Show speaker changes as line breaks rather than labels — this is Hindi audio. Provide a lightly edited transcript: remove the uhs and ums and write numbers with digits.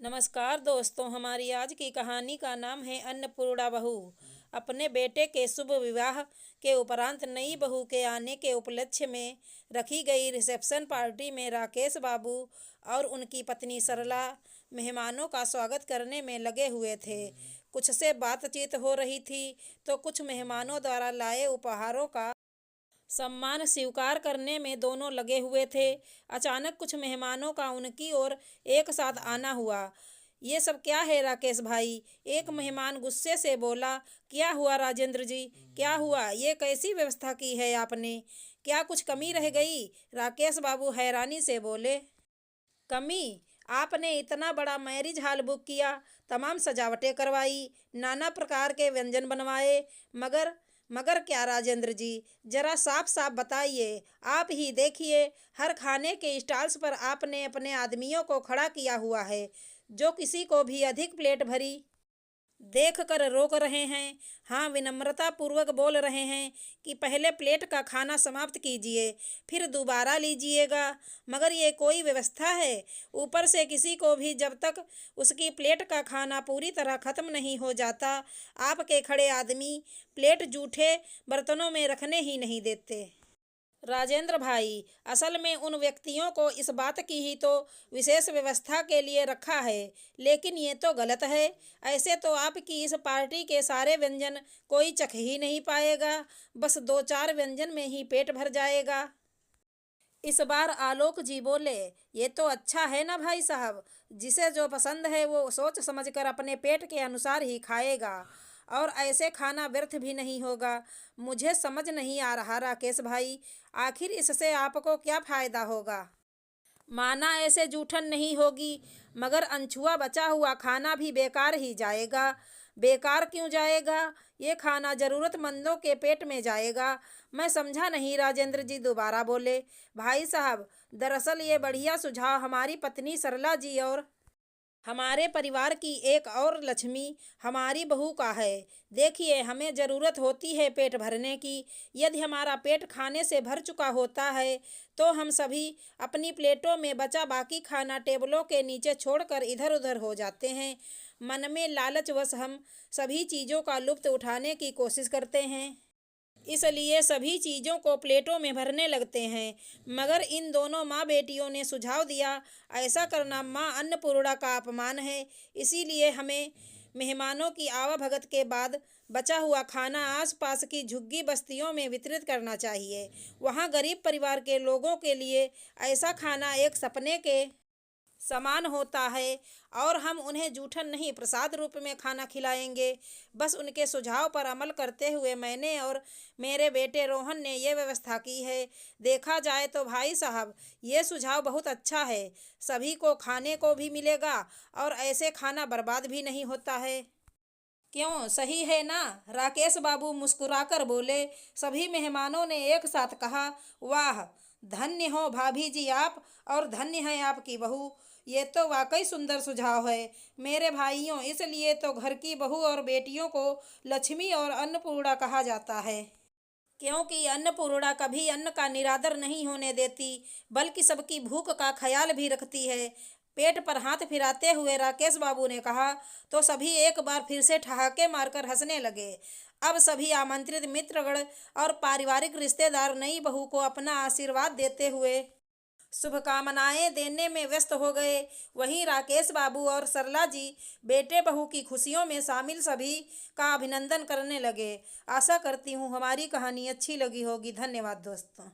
नमस्कार दोस्तों, हमारी आज की कहानी का नाम है अन्नपूर्णा बहू। अपने बेटे के शुभ विवाह के उपरांत नई बहू के आने के उपलक्ष्य में रखी गई रिसेप्शन पार्टी में राकेश बाबू और उनकी पत्नी सरला मेहमानों का स्वागत करने में लगे हुए थे। कुछ से बातचीत हो रही थी तो कुछ मेहमानों द्वारा लाए उपहारों का सम्मान स्वीकार करने में दोनों लगे हुए थे। अचानक कुछ मेहमानों का उनकी ओर एक साथ आना हुआ। ये सब क्या है राकेश भाई? एक मेहमान गुस्से से बोला। क्या हुआ राजेंद्र जी, क्या हुआ? ये कैसी व्यवस्था की है आपने? क्या कुछ कमी रह गई? राकेश बाबू हैरानी से बोले। कमी? आपने इतना बड़ा मैरिज हॉल बुक किया, तमाम सजावटें करवाई, नाना प्रकार के व्यंजन बनवाए, मगर मगर क्या राजेंद्र जी? जरा साफ साफ बताइए। आप ही देखिए, हर खाने के स्टॉल्स पर आपने अपने आदमियों को खड़ा किया हुआ है, जो किसी को भी अधिक प्लेट भरी देख कर रोक रहे हैं। हाँ, विनम्रता पूर्वक बोल रहे हैं कि पहले प्लेट का खाना समाप्त कीजिए, फिर दोबारा लीजिएगा। मगर ये कोई व्यवस्था है? ऊपर से किसी को भी जब तक उसकी प्लेट का खाना पूरी तरह खत्म नहीं हो जाता, आपके खड़े आदमी प्लेट जूठे बर्तनों में रखने ही नहीं देते। राजेंद्र भाई, असल में उन व्यक्तियों को इस बात की ही तो विशेष व्यवस्था के लिए रखा है, लेकिन ये तो गलत है। ऐसे तो आपकी इस पार्टी के सारे व्यंजन कोई चख ही नहीं पाएगा, बस दो चार व्यंजन में ही पेट भर जाएगा। इस बार आलोक जी बोले। ये तो अच्छा है ना भाई साहब, जिसे जो पसंद है वो सोच समझकर अपने पेट के अनुसार ही खाएगा, और ऐसे खाना व्यर्थ भी नहीं होगा। मुझे समझ नहीं आ रहा राकेश भाई, आखिर इससे आपको क्या फायदा होगा? माना ऐसे जूठन नहीं होगी, मगर अनछुआ बचा हुआ खाना भी बेकार ही जाएगा। बेकार क्यों जाएगा? ये खाना जरूरतमंदों के पेट में जाएगा। मैं समझा नहीं राजेंद्र जी दोबारा बोले। भाई साहब, दरअसल ये बढ़िया सुझाव हमारी पत्नी सरला जी और हमारे परिवार की एक और लक्ष्मी हमारी बहू का है। देखिए, हमें ज़रूरत होती है पेट भरने की। यदि हमारा पेट खाने से भर चुका होता है तो हम सभी अपनी प्लेटों में बचा बाकी खाना टेबलों के नीचे छोड़कर इधर उधर हो जाते हैं। मन में लालचवश हम सभी चीज़ों का लुत्फ़ उठाने की कोशिश करते हैं, इसलिए सभी चीज़ों को प्लेटों में भरने लगते हैं। मगर इन दोनों माँ बेटियों ने सुझाव दिया, ऐसा करना माँ अन्नपूर्णा का अपमान है। इसीलिए हमें मेहमानों की आवाभगत के बाद बचा हुआ खाना आसपास की झुग्गी बस्तियों में वितरित करना चाहिए। वहाँ गरीब परिवार के लोगों के लिए ऐसा खाना एक सपने के समान होता है, और हम उन्हें जूठन नहीं प्रसाद रूप में खाना खिलाएंगे। बस उनके सुझाव पर अमल करते हुए मैंने और मेरे बेटे रोहन ने ये व्यवस्था की है। देखा जाए तो भाई साहब, ये सुझाव बहुत अच्छा है। सभी को खाने को भी मिलेगा और ऐसे खाना बर्बाद भी नहीं होता है। क्यों, सही है ना? राकेश बाबू मुस्कुराकर बोले। सभी मेहमानों ने एक साथ कहा, वाह, धन्य हो भाभी जी आप, और धन्य है आपकी बहू। ये तो वाकई सुंदर सुझाव है मेरे भाइयों। इसलिए तो घर की बहू और बेटियों को लक्ष्मी और अन्नपूर्णा कहा जाता है, क्योंकि अन्नपूर्णा कभी अन्न का निरादर नहीं होने देती, बल्कि सबकी भूख का ख्याल भी रखती है। पेट पर हाथ फिराते हुए राकेश बाबू ने कहा तो सभी एक बार फिर से ठहाके मारकर हंसने लगे। अब सभी आमंत्रित मित्रगण और पारिवारिक रिश्तेदार नई बहू को अपना आशीर्वाद देते हुए शुभकामनाएं देने में व्यस्त हो गए। वहीं राकेश बाबू और सरला जी बेटे बहू की खुशियों में शामिल सभी का अभिनंदन करने लगे। आशा करती हूँ हमारी कहानी अच्छी लगी होगी। धन्यवाद दोस्तों।